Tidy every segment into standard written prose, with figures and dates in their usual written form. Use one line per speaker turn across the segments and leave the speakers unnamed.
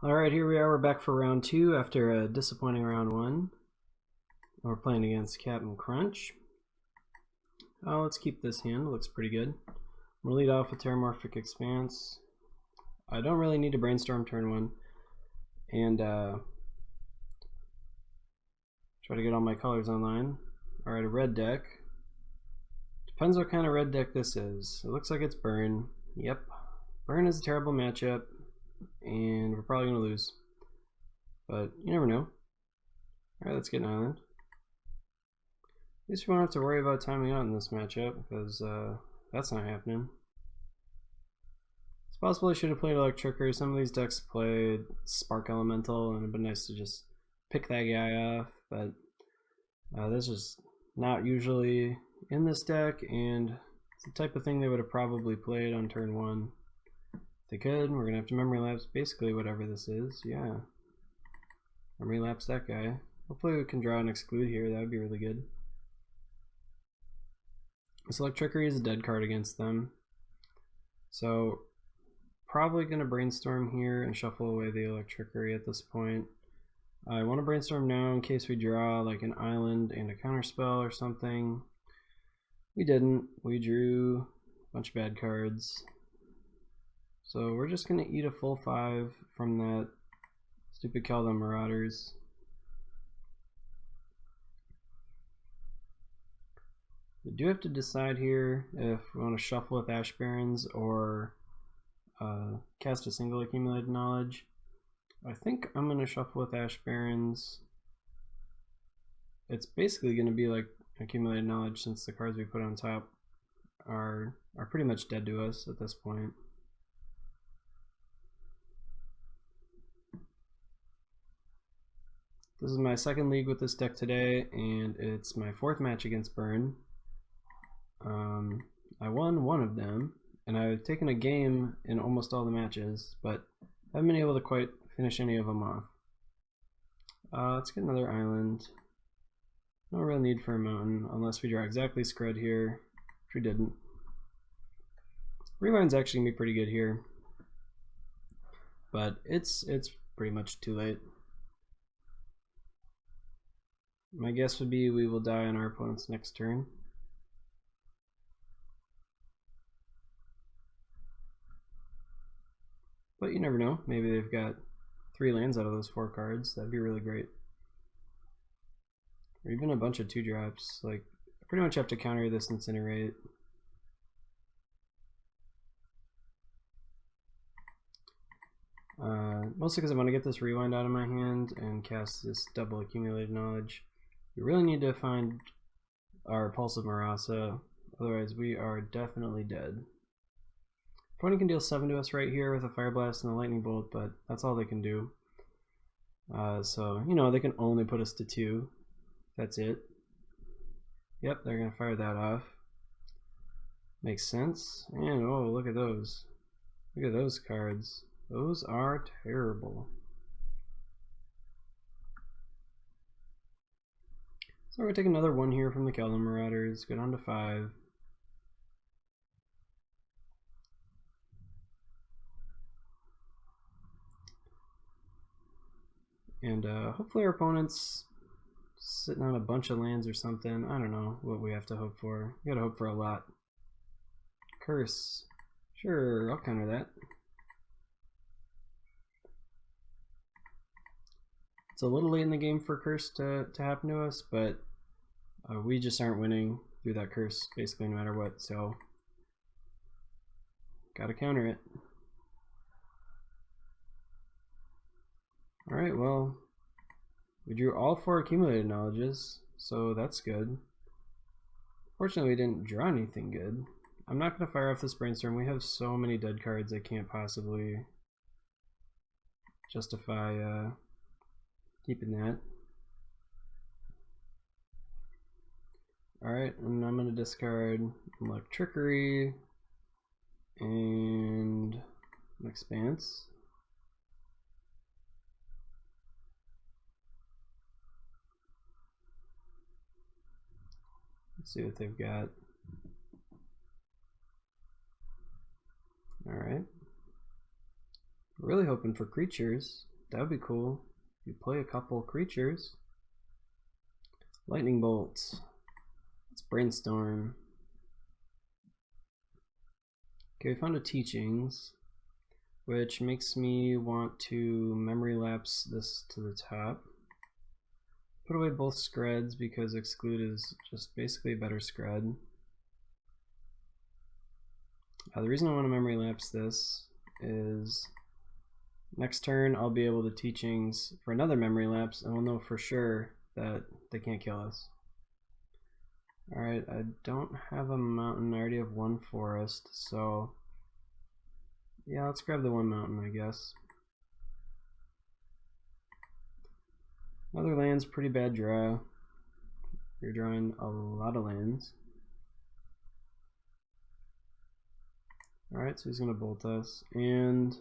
Alright, here we are. We're back for round 2 after a disappointing round 1. We're playing against Captain Crunch. Let's keep this hand. It looks pretty good. We'll lead off with Terramorphic Expanse. I don't really need to brainstorm turn 1. And try to get all my colors online. Alright, a red deck. Depends what kind of red deck this is. It looks like it's Burn. Yep. Burn is a terrible matchup. And we're probably going to lose. But you never know. Alright, let's get an island. At least we won't have to worry about timing out in this matchup, because that's not happening. It's possible I should have played Electrickery. Some of these decks played Spark Elemental, and it'd been nice to just pick that guy off, but this is not usually in this deck, and it's the type of thing they would have probably played on turn 1. They could. We're gonna have to memory lapse basically whatever this is. Yeah, memory lapse that guy. Hopefully we can draw and exclude here. That would be really good. This Electrickery is a dead card against them, so probably gonna brainstorm here and shuffle away the Electrickery at this point. I want to brainstorm now in case we draw like an island and a counterspell or something. We didn't. We drew a bunch of bad cards. So we're just going to eat a full 5 from that stupid Keldon Marauders. We do have to decide here if we want to shuffle with Ash Barrens or cast a single Accumulated Knowledge. I think I'm going to shuffle with Ash Barrens. It's basically going to be like Accumulated Knowledge since the cards we put on top are pretty much dead to us at this point. This is my second league with this deck today, and it's my 4th match against Burn. I won one of them, and I've taken a game in almost all the matches, but haven't been able to quite finish any of them off. Let's get another island. No real need for a mountain, unless we draw exactly Scrud here, which we didn't. Rewind's actually going to be pretty good here, but it's pretty much too late. My guess would be we will die on our opponent's next turn. But you never know. Maybe they've got 3 lands out of those 4 cards. That'd be really great. Or even a bunch of 2-drops. Like, I pretty much have to counter this Incinerate. Mostly because I want to get this Rewind out of my hand and cast this double Accumulated Knowledge. We really need to find our Pulse of Marasa, otherwise we are definitely dead. Opponent can deal 7 to us right here with a Fire Blast and a Lightning Bolt, but that's all they can do. So, you know, they can only put us to 2. That's it. Yep, they're going to fire that off. Makes sense. And, oh, look at those. Look at those cards. Those are terrible. So we're going to take another 1 here from the Keldon Marauders, go down to 5. And hopefully our opponent's sitting on a bunch of lands or something. I don't know what we have to hope for. We gotta hope for a lot. Curse. Sure, I'll counter that. It's a little late in the game for Curse to happen to us, but we just aren't winning through that Curse basically no matter what, so gotta counter it. Alright, well, we drew all 4 Accumulated Knowledges, so that's good. Fortunately, we didn't draw anything good. I'm not going to fire off this Brainstorm. We have so many dead cards I can't possibly justify keeping that. Alright, and I'm going to discard Electrickery and an Expanse. Let's see what they've got. Alright. Really hoping for creatures. that would be cool. You play a couple creatures. Lightning bolts. Let's brainstorm. Okay, we found a teachings, which makes me want to memory lapse this to the top. Put away both screds because exclude is just basically a better scred. The reason I want to memory lapse this is next turn I'll be able to teachings for another memory lapse and we'll know for sure that they can't kill us. Alright, I don't have a mountain, I already have one forest, so yeah, let's grab the one mountain, I guess. Other land's pretty bad draw. You're drawing a lot of lands. Alright, so he's going to bolt us, and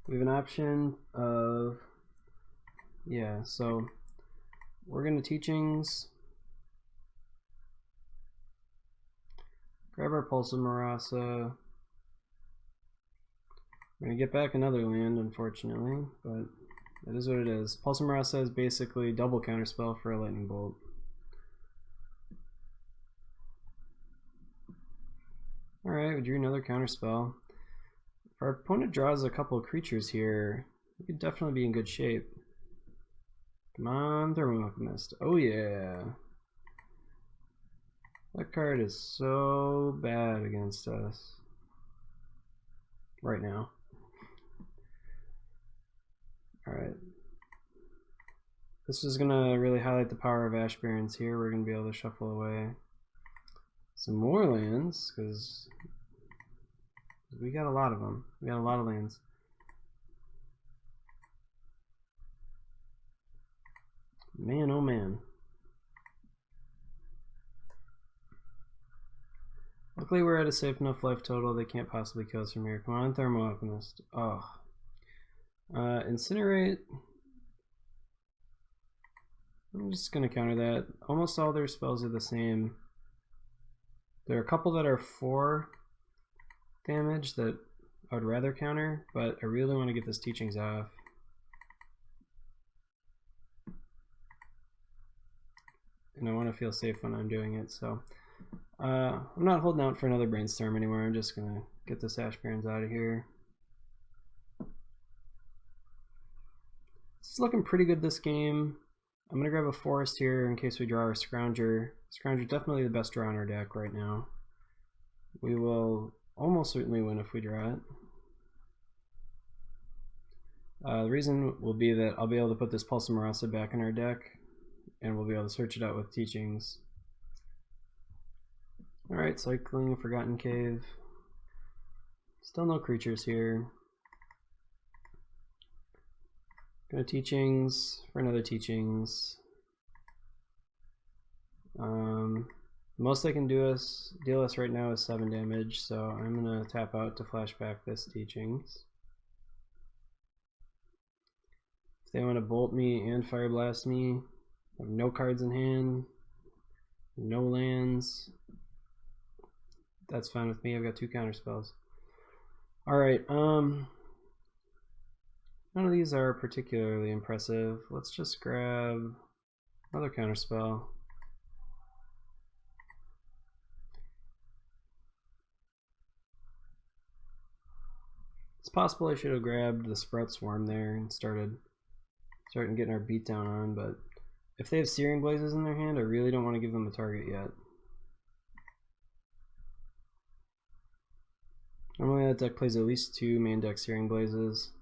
we have an option of, yeah, so we're going to teachings, grab our Pulse of Marasa. We're going to get back another land, unfortunately, but that is what it is. Pulse of Marasa is basically double counterspell for a lightning bolt. Alright, we drew another counterspell. If our opponent draws a couple of creatures here, we could definitely be in good shape. Come on, Thermo Alchemist. Oh yeah. That card is so bad against us right now. Alright. This is going to really highlight the power of Ash Barrens here. We're going to be able to shuffle away some more lands, because we got a lot of them. We got a lot of lands. Man, oh man. Luckily we're at a safe enough life total, they can't possibly kill us from here. Come on, Thermo Alchemist. Oh. Incinerate. I'm just going to counter that. Almost all their spells are the same. There are a couple that are 4 damage that I would rather counter, but I really want to get this teachings off. And I want to feel safe when I'm doing it, so I'm not holding out for another brainstorm anymore. I'm just going to get this Ash Barrens out of here. It's looking pretty good this game. I'm going to grab a forest here in case we draw our Scrounger. Scrounger definitely the best draw in our deck right now. We will almost certainly win if we draw it. The reason will be that I'll be able to put this Pulse of Marasa back in our deck, and we'll be able to search it out with teachings. Alright, cycling Forgotten Cave. Still no creatures here. Go to teachings for another teachings. Most they can deal us right now is 7 damage, so I'm gonna tap out to flashback this teachings. If they want to bolt me and fire blast me, I have no cards in hand, no lands. That's fine with me. I've got 2 counter spells. Alright, none of these are particularly impressive. Let's just grab another counter spell. It's possible I should have grabbed the Sprout Swarm there and starting getting our beat down on, but if they have Searing Blazes in their hand, I really don't want to give them a target yet. Normally that deck plays at least 2 main deck Searing Blazes.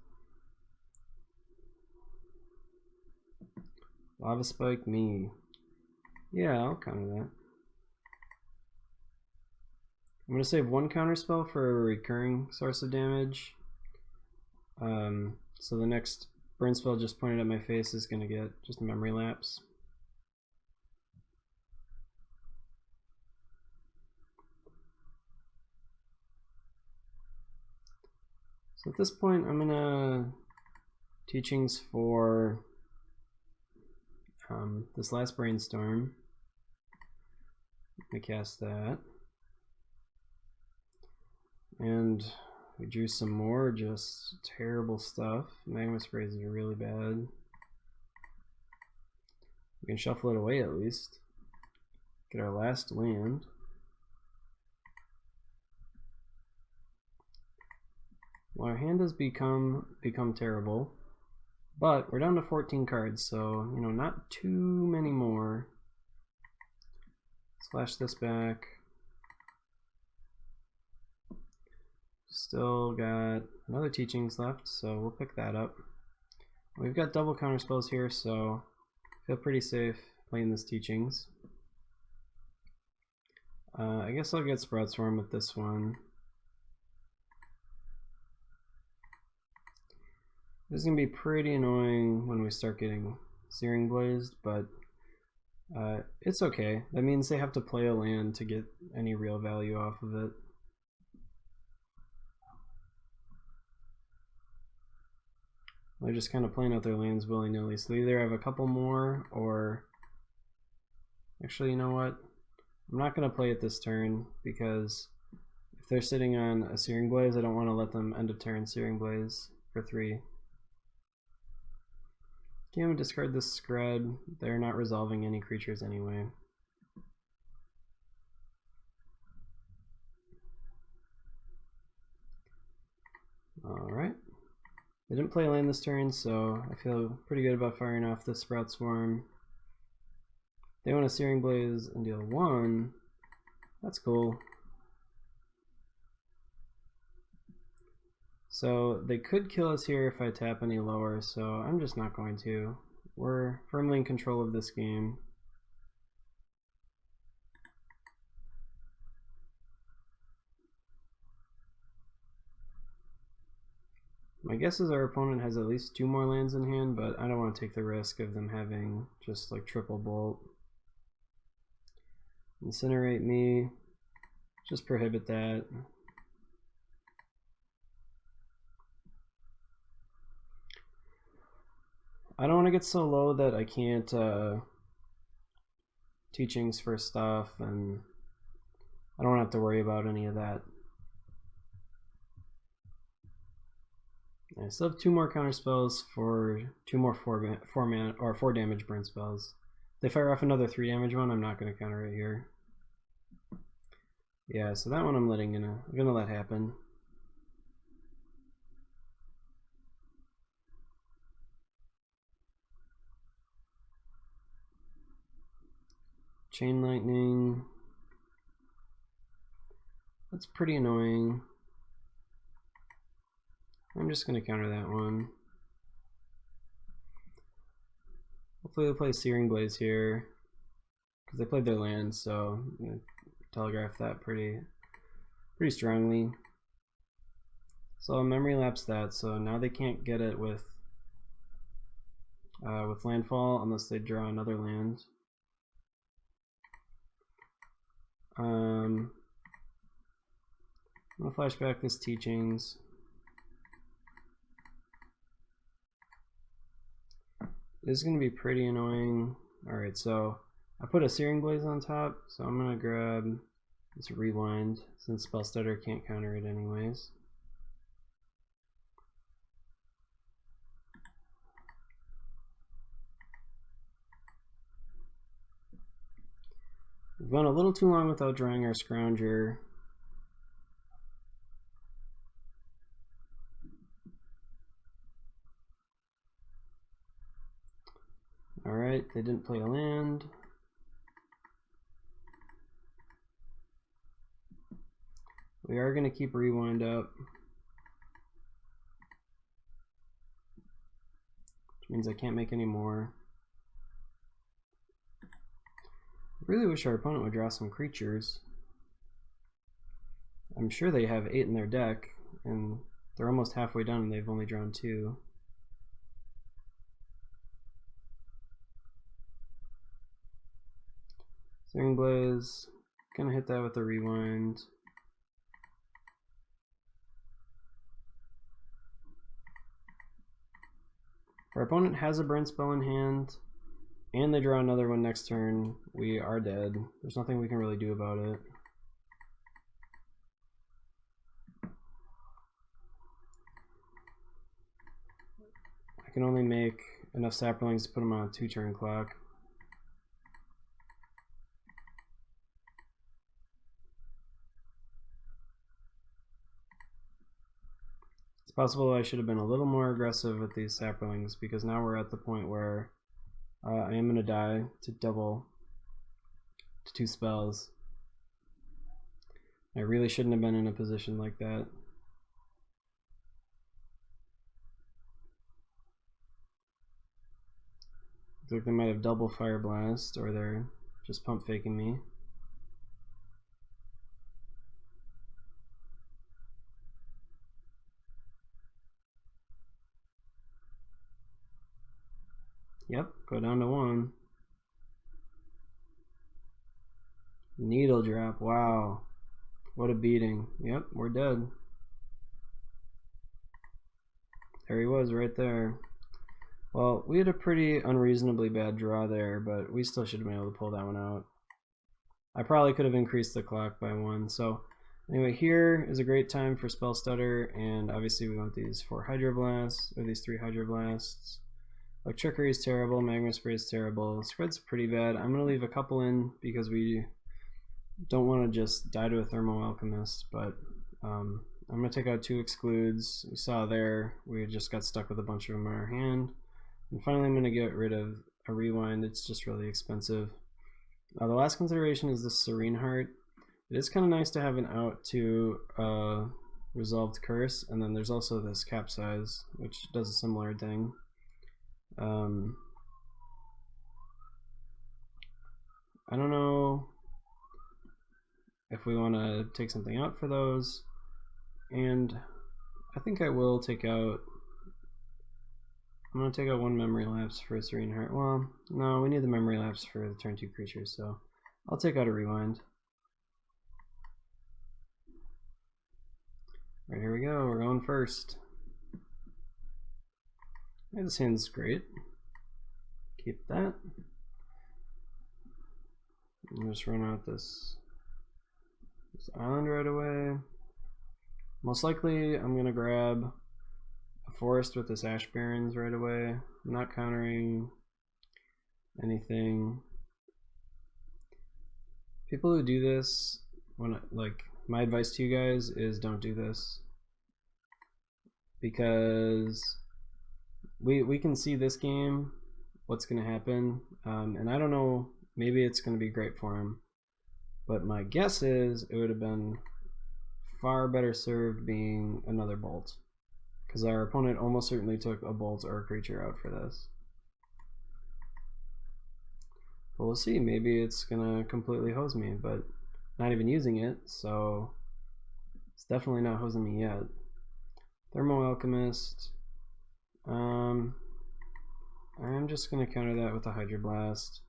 Lava Spike me. Yeah, I'll counter that. I'm going to save 1 counter spell for a recurring source of damage. So the next burn spell just pointed at my face is going to get just a memory lapse. So at this point I'm going to teachings for this last brainstorm. Let me cast that. And We drew some more just terrible stuff. Magma sprays are really bad. We can shuffle it away at least. Get our last land. Well, our hand has become terrible, but we're down to 14 cards, so you know, not too many more. Slash this back. Still got another teachings left, so we'll pick that up. We've got double counter spells here, so I feel pretty safe playing this teachings. I guess I'll get Sprout Swarm with this one. This is going to be pretty annoying when we start getting Searing Blazed, but it's okay. That means they have to play a land to get any real value off of it. They're just kind of playing out their lands willy-nilly, so they either have a couple more, or... Actually, you know what? I'm not going to play it this turn, because if they're sitting on a Searing Blaze, I don't want to let them end of turn Searing Blaze for 3. Okay, I'm going to discard this Scred. They're not resolving any creatures anyway. Alright. They didn't play a land this turn, so I feel pretty good about firing off this Sprout Swarm. They want a Searing Blaze and deal 1. That's cool. So they could kill us here if I tap any lower, so I'm just not going to. We're firmly in control of this game. My guess is our opponent has at least 2 more lands in hand, but I don't want to take the risk of them having just like triple bolt. Incinerate me. Just prohibit that. I don't want to get so low that I can't teachings for stuff, and I don't have to worry about any of that. I still have 2 more counter spells for 2 more 4 damage burn spells. If they fire off another 3 damage one, I'm not going to counter it here. Yeah, so that one I'm gonna let happen. Chain Lightning. That's pretty annoying. I'm just going to counter that one. Hopefully they'll play Searing Blaze here, because they played their land, so I'm going to telegraph that pretty strongly. So I'll memory lapse that, so now they can't get it with landfall unless they draw another land. I'm going to flashback this teachings. This is going to be pretty annoying. Alright, so I put a Searing Blaze on top, so I'm going to grab this Rewind, since Spellstutter can't counter it anyways. We've gone a little too long without drawing our Scrounger. Alright, they didn't play a land. We are going to keep Rewind up, which means I can't make any more. I really wish our opponent would draw some creatures. I'm sure they have 8 in their deck, and they're almost halfway done and they've only drawn 2. Searing Blaze, gonna hit that with a Rewind. If our opponent has a burn spell in hand, and they draw another one next turn, we are dead. There's nothing we can really do about it. I can only make enough saplings to put them on a 2-turn clock. It's possible I should have been a little more aggressive with these saplings, because now we're at the point where I am going to die to double to 2 spells. I really shouldn't have been in a position like that. Looks like they might have double Fire Blast, or they're just pump faking me. Yep, go down to 1. Needle drop, wow. What a beating. Yep, we're dead. There he was right there. Well, we had a pretty unreasonably bad draw there, but we still should have been able to pull that one out. I probably could have increased the clock by 1. So anyway, here is a great time for Spell Stutter, and obviously we want these 4 Hydroblasts, or these 3 Hydroblasts. Electrickery is terrible, Magma Spray is terrible, Spread's pretty bad. I'm going to leave a couple in because we don't want to just die to a Thermal Alchemist, but I'm going to take out 2 Excludes. We saw there, we just got stuck with a bunch of them in our hand. And finally I'm going to get rid of a Rewind, it's just really expensive. The last consideration is the Serene Heart. It is kind of nice to have an out to Resolved Curse, and then there's also this Capsize, which does a similar thing. I don't know if we want to take something out for those, and I think I will take out, I'm going to take out 1 Memory Lapse for a Serene Heart. Well, no, we need the Memory Lapse for the turn 2 creatures, so I'll take out a Rewind. Right, here we go, we're going first. Yeah, this hand's great. Keep that. And just run out this island right away. Most likely I'm going to grab a forest with this Ash Barrens right away. I'm not countering anything. People who do this, my advice to you guys is don't do this, because we can see this game what's going to happen, and I don't know, maybe it's going to be great for him, but my guess is it would have been far better served being another bolt, because our opponent almost certainly took a bolt or a creature out for this. But we'll see, maybe it's gonna completely hose me, but not even using it, so it's definitely not hosing me yet. Thermal Alchemist. I'm just gonna counter that with a Hydroblast.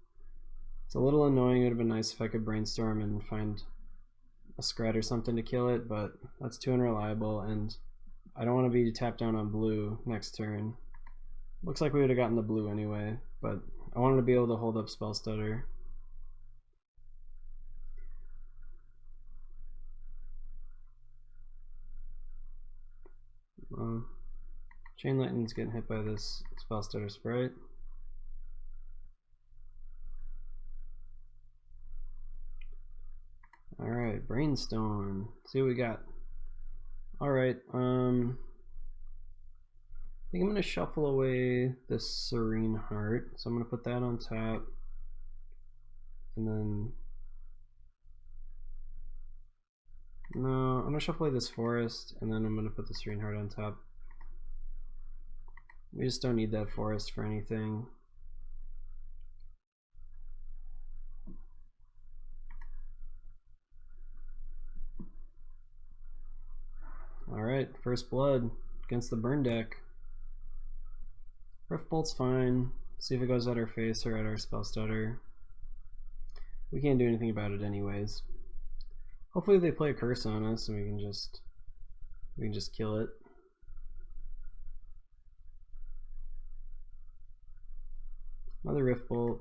It's a little annoying. It would have been nice if I could brainstorm and find a Scrat or something to kill it, but that's too unreliable, and I don't want to be tapped down on blue next turn. Looks like we would have gotten the blue anyway, but I wanted to be able to hold up Spell Stutter. Chain Lightning's getting hit by this Spell Stutter Sprite. Alright, Brainstorm. See what we got. Alright, I think I'm going to shuffle away this Serene Heart. So I'm going to put that on top. And then... no, I'm going to shuffle away this Forest, and then I'm going to put the Serene Heart on top. We just don't need that Forest for anything. Alright, first blood against the burn deck. Riftbolt's fine. See if it goes at our face or at our Spell Stutter. We can't do anything about it anyways. Hopefully they play a curse on us and we can just kill it. Another Riftbolt.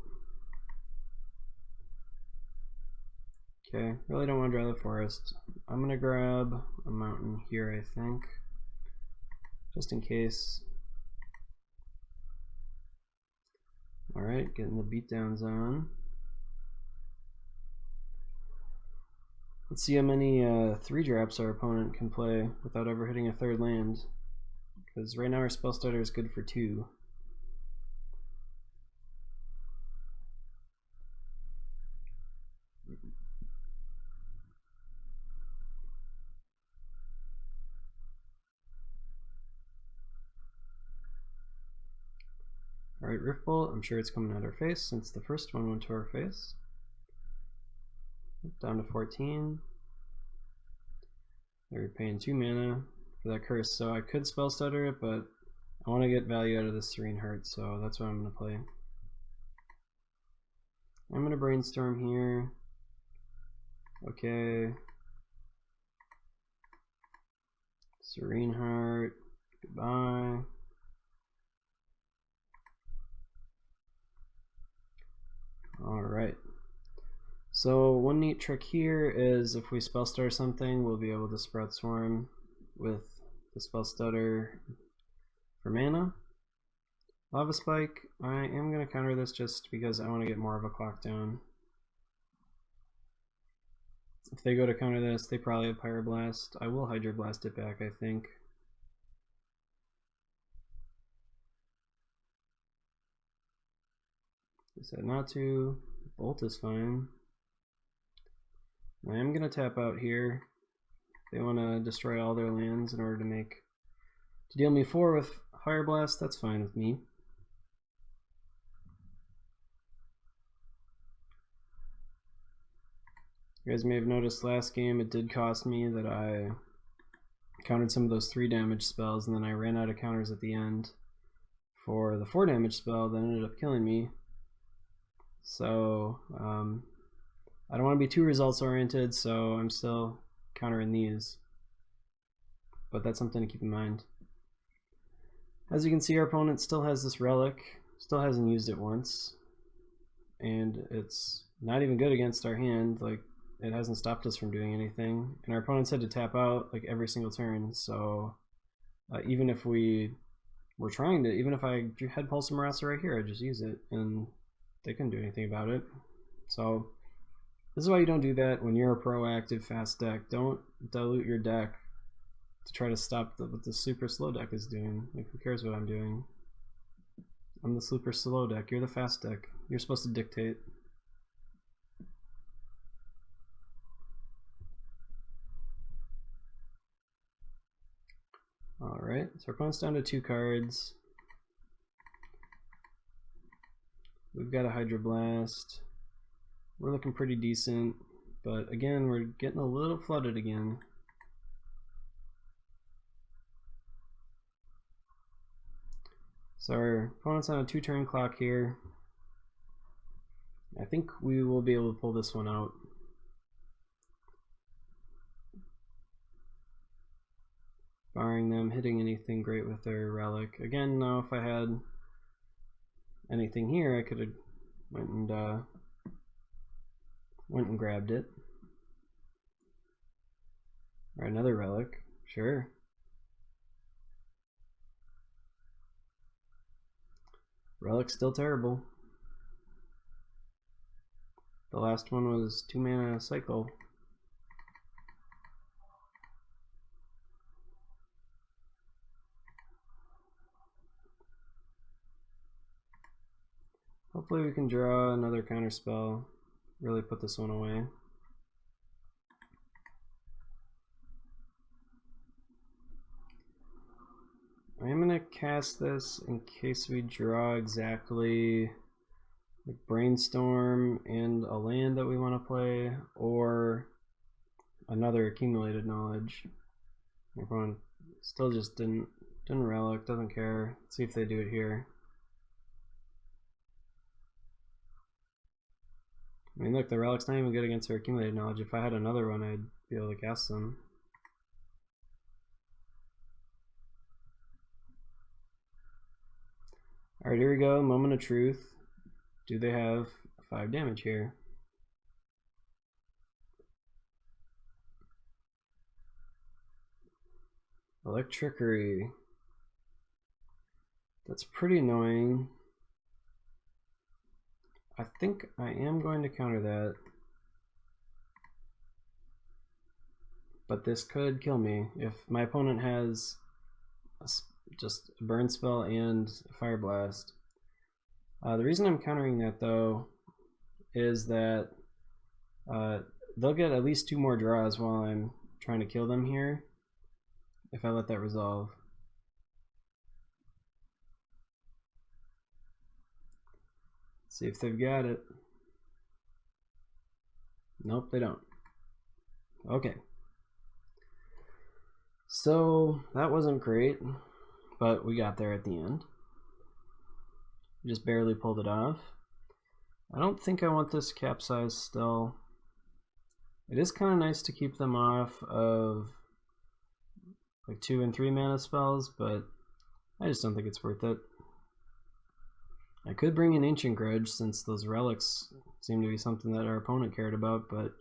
Okay, really don't want to draw the forest. I'm gonna grab a mountain here, I think, just in case. Alright, getting the beatdowns on. Let's see how many 3-drops our opponent can play without ever hitting a third land. Because right now our spell starter is good for 2. Alright, Riftbolt, I'm sure it's coming at our face since the first one went to our face. Down to 14. They're paying 2 mana for that curse, so I could spell stutter it, but I want to get value out of this Serene Heart, so that's what I'm going to play. I'm going to brainstorm here. Okay. Serene Heart. Goodbye. Alright. So one neat trick here is if we spell stutter something, we'll be able to Sprout Swarm with the spell stutter for mana. Lava Spike, I am going to counter this just because I want to get more of a clock down. If they go to counter this, they probably have Pyroblast. I will Hydroblast it back, I think. Decide not to. Bolt is fine. I am going to tap out here. They want to destroy all their lands in order to deal me 4 with Fire Blast. That's fine with me. You guys may have noticed last game it did cost me that I countered some of those 3 damage spells, and then I ran out of counters at the end for the 4 damage spell that ended up killing me. So I don't want to be too results oriented, so I'm still countering these, but that's something to keep in mind. As you can see, our opponent still has this relic, still hasn't used it once, and it's not even good against our hand. Like, it hasn't stopped us from doing anything, and our opponent's had to tap out like every single turn. So even if we were trying to, even if I had Pulse Marasa right here, I'd just use it, and they couldn't do anything about it. So this is why you don't do that when you're a proactive fast deck. Don't dilute your deck to try to stop what the super slow deck is doing. Like, who cares what I'm doing? I'm the super slow deck. You're the fast deck. You're supposed to dictate. Alright, so our opponent's down to 2 cards. We've got a Hydroblast. We're looking pretty decent, but again, we're getting a little flooded again. So our opponent's on a 2-turn clock here. I think we will be able to pull this one out. Barring them hitting anything great with their relic. Again, now if I had anything here, I could have went and grabbed it. Or another relic, sure. Relic's still terrible. The last one was 2 mana cycle. Hopefully we can draw another counter spell, really put this one away. I am going to cast this in case we draw exactly like Brainstorm and a land that we want to play, or another accumulated knowledge. My opponent still just didn't relic, doesn't care. Let's see if they do it here. I mean, look, the relic's not even good against their accumulated knowledge. If I had another one, I'd be able to cast them. Alright, here we go. Moment of truth. Do they have 5 damage here? Electrickery. That's pretty annoying. I think I am going to counter that. But this could kill me if my opponent has just a burn spell and a fire blast. The reason I'm countering that though is that they'll get at least 2 more draws while I'm trying to kill them here if I let that resolve. See if they've got it. Nope, they don't. Okay. So that wasn't great, but we got there at the end. We just barely pulled it off. I don't think I want this capsize still. It is kind of nice to keep them off of like 2 and 3 mana spells, but I just don't think it's worth it. I could bring in Ancient Grudge since those relics seem to be something that our opponent cared about, but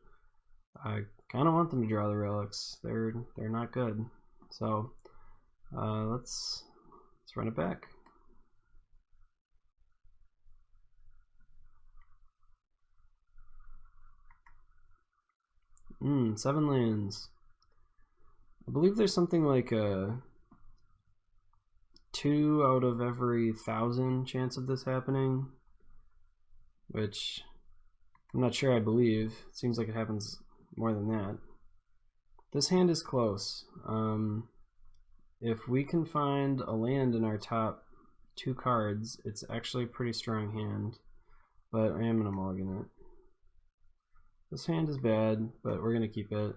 I kind of want them to draw the relics. They're not good. So let's run it back. 7 lands. I believe there's something like a 2 out of every 1,000 chance of this happening, which I'm not sure I believe. It seems like it happens more than that. This hand is close. If we can find a land in our top 2 cards, it's actually a pretty strong hand, but I am going to mulligan it. This hand is bad, but we're going to keep it.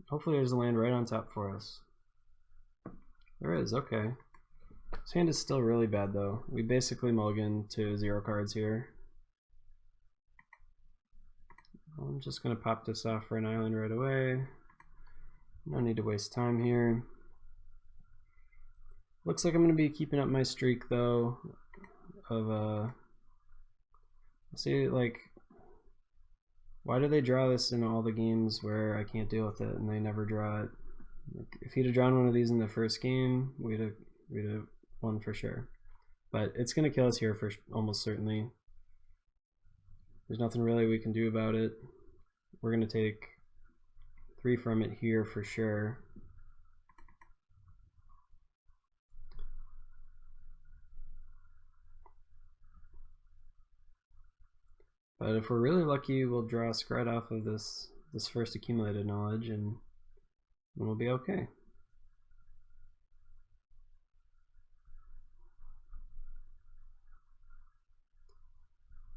Hopefully there's a land right on top for us. There is, okay. This hand is still really bad though. We basically mulligan to 0 cards here. I'm just going to pop this off for an island right away. No need to waste time here. Looks like I'm going to be keeping up my streak though of see, like, why do they draw this in all the games where I can't deal with it and they never draw it? Like, if he'd have drawn one of these in the first game, we'd have won for sure. But it's going to kill us here for almost certainly. There's nothing really we can do about it. We're going to take 3 from it here for sure. But if we're really lucky, we'll draw a Scred off of this first accumulated knowledge, and we'll be okay.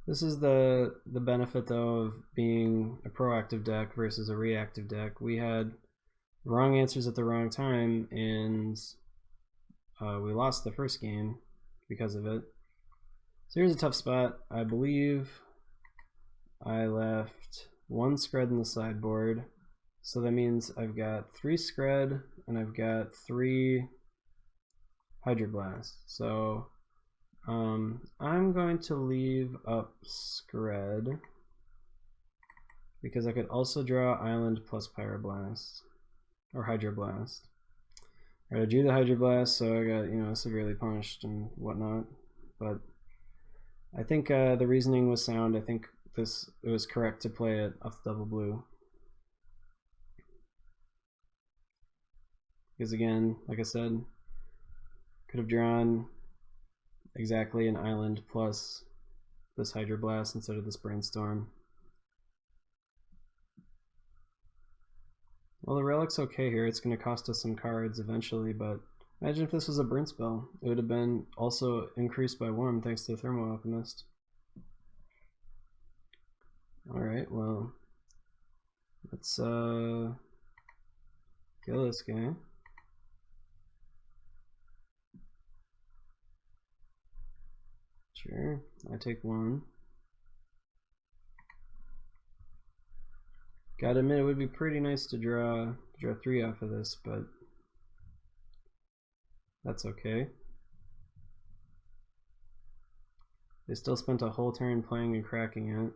This is the benefit though of being a proactive deck versus a reactive deck. We had wrong answers at the wrong time, and we lost the first game because of it. So here's a tough spot. I believe I left 1 Scred in the sideboard, so that means I've got 3 Scred and I've got 3 Hydroblast. So I'm going to leave up Scred because I could also draw Island plus Pyroblast or Hydroblast. Alright, I drew the Hydroblast, so I got, you know, severely punished and whatnot. But I think the reasoning was sound. I think it was correct to play it off the double blue. Because again, like I said, could have drawn exactly an Island plus this Hydroblast instead of this Brainstorm. Well, the Relic's okay here. It's going to cost us some cards eventually, but imagine if this was a burn spell. It would have been also increased by 1 thanks to the Thermo Alchemist. Alright, well, let's kill this guy. Sure, I take 1. Gotta admit, it would be pretty nice to draw 3 off of this, but that's okay. They still spent a whole turn playing and cracking it.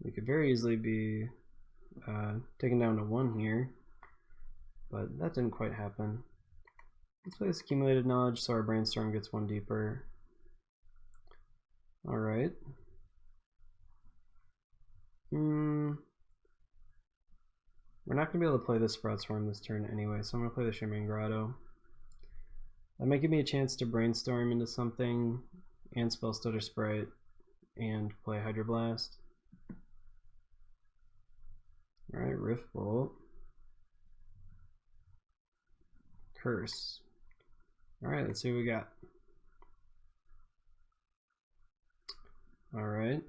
We could very easily be taken down to 1 here. but that didn't quite happen. Let's play this accumulated knowledge so our brainstorm gets one deeper. Alright. We're not going to be able to play the Sprout Swarm this turn anyway, so I'm going to play the Shimmering Grotto. That might give me a chance to brainstorm into something and spell Stutter Sprite and play Hydroblast. Alright, Rift Bolt. Curse. Alright, let's see what we got. Alright.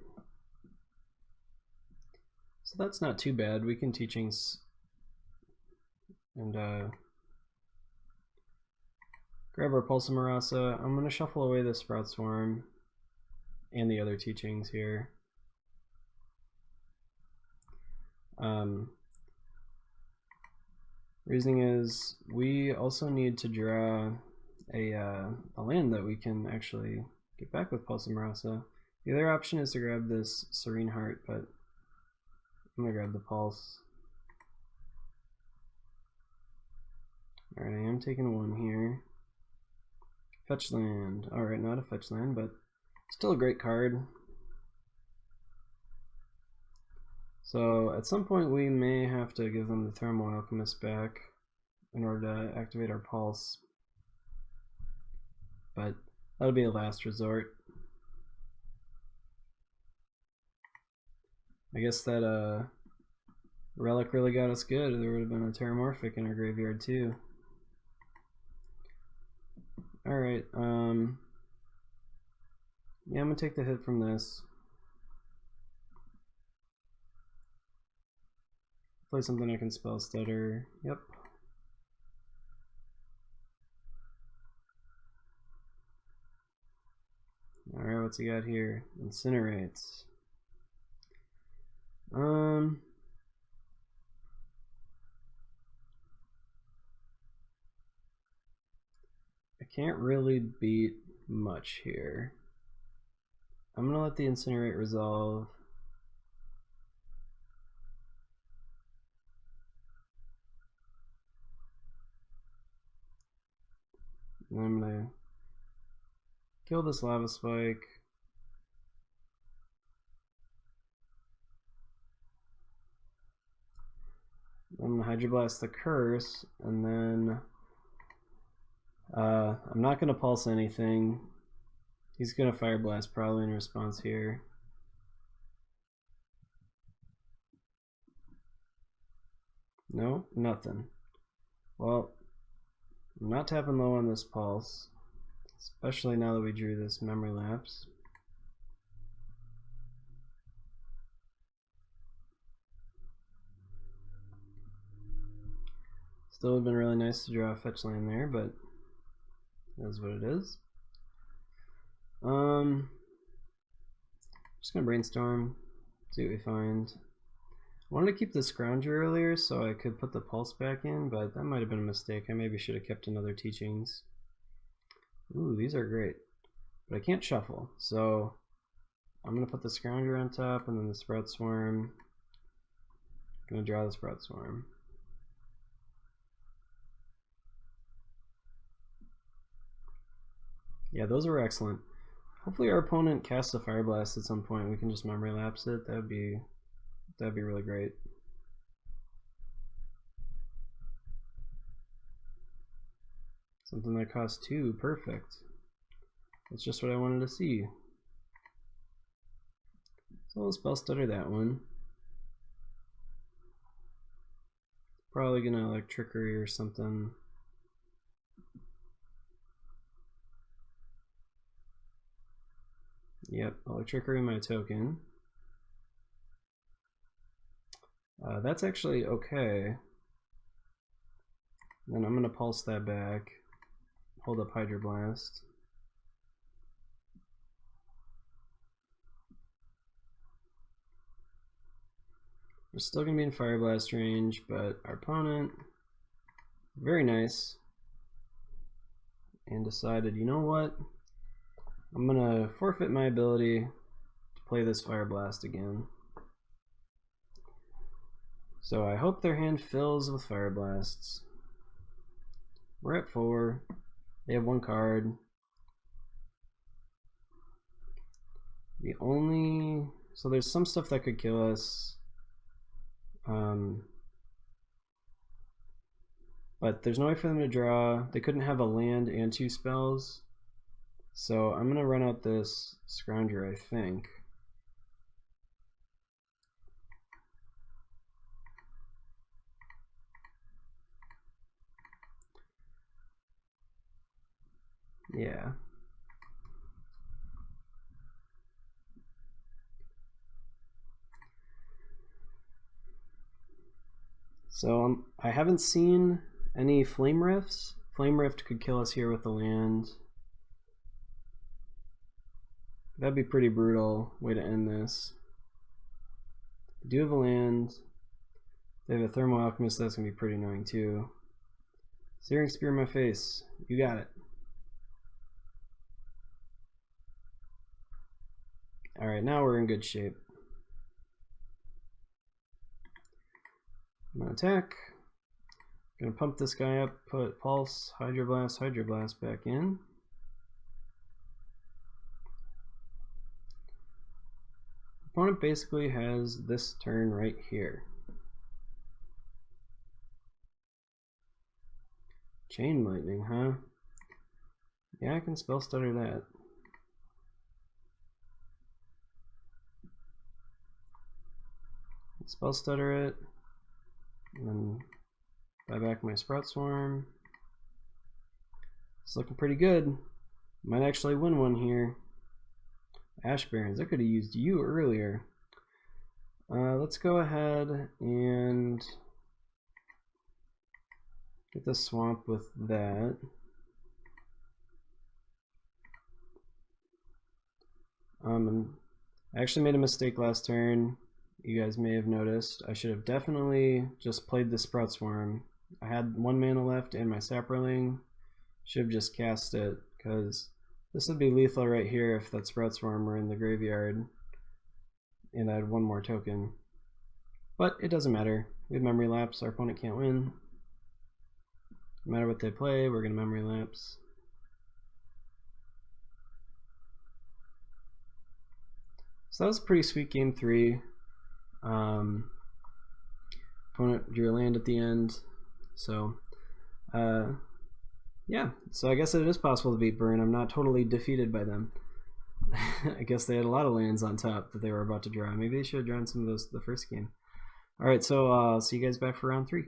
So that's not too bad. We can teachings and grab our Pulse of Marasa. I'm going to shuffle away the Sprout Swarm and the other teachings here. Reasoning is we also need to draw a land that we can actually get back with Pulse of Marasa. The other option is to grab this Serene Heart, but I'm going to grab the Pulse. Alright, I am taking one here. Fetch land. Alright, not a fetch land, but still a great card. So at some point we may have to give them the Thermal Alchemist back in order to activate our Pulse. But that'll be a last resort. I guess that relic really got us good. There would have been a Terramorphic in our graveyard too. Alright, yeah, I'm gonna take the hit from this. Play something I can spell Stutter. Yep. Alright, what's he got here? Incinerates. I can't really beat much here. I'm gonna let the Incinerate resolve. And I'm gonna kill this Lava Spike. I'm gonna Hydroblast the Curse, and then I'm not gonna pulse anything. He's gonna Fire Blast probably in response here. No, nothing. Well, I'm not tapping low on this pulse, especially now that we drew this Memory Lapse. Still would have been really nice to draw a fetch land there, but that's what it is. Just gonna brainstorm, see what we find. I wanted to keep the Scrounger earlier so I could put the Pulse back in, but that might have been a mistake. I maybe should have kept another Teachings. Ooh, these are great. But I can't shuffle, so I'm gonna put the Scrounger on top and then the Sprout Swarm. Gonna draw the Sprout Swarm. Yeah, those were excellent. Hopefully our opponent casts a Fire Blast at some point. We can just Memory Lapse it. That'd be really great. Something that costs 2, perfect. That's just what I wanted to see. So we'll spell Stutter that one. Probably gonna like Trickery or something. Yep, I'll Trickery my token. That's actually okay. Then I'm gonna Pulse that back. Hold up Hydroblast. We're still gonna be in Fire Blast range, but our opponent, very nice, and decided, you know what? I'm gonna forfeit my ability to play this Fire Blast again. So I hope their hand fills with Fire Blasts. We're at 4. They have 1 card. So there's some stuff that could kill us. But there's no way for them to draw. They couldn't have a land and 2 spells. So I'm gonna run out this Scrounger, I think. Yeah. So I haven't seen any Flame Rifts. Flame Rift could kill us here with the land. That'd be pretty brutal way to end this. They do have a land. They have a Thermal Alchemist, that's gonna be pretty annoying too. Searing Spear in my face. You got it. Alright, now we're in good shape. I'm gonna attack. Gonna pump this guy up, put Pulse, Hydroblast back in. Opponent basically has this turn right here. Chain Lightning, huh? Yeah, I can Spell Stutter that. Spell Stutter it, and then buy back my Sprout Swarm. It's looking pretty good. Might actually win one here. Ash Barrens, I could have used you earlier. Let's go ahead and get the swamp with that. I actually made a mistake last turn. You guys may have noticed. I should have definitely just played the Sprout Swarm. I had 1 mana left and my Saproling. Should have just cast it, because this would be lethal right here if that Sprout Swarm were in the graveyard and I had 1 more token. But it doesn't matter. We have Memory Lapse, our opponent can't win. No matter what they play, we're going to Memory Lapse. So that was a pretty sweet game 3. Opponent drew a land at the end. So, yeah. So I guess it is possible to beat Burn. I'm not totally defeated by them. I guess they had a lot of lands on top that they were about to draw. Maybe they should have drawn some of those the first game. Alright, so I'll see you guys back for round 3.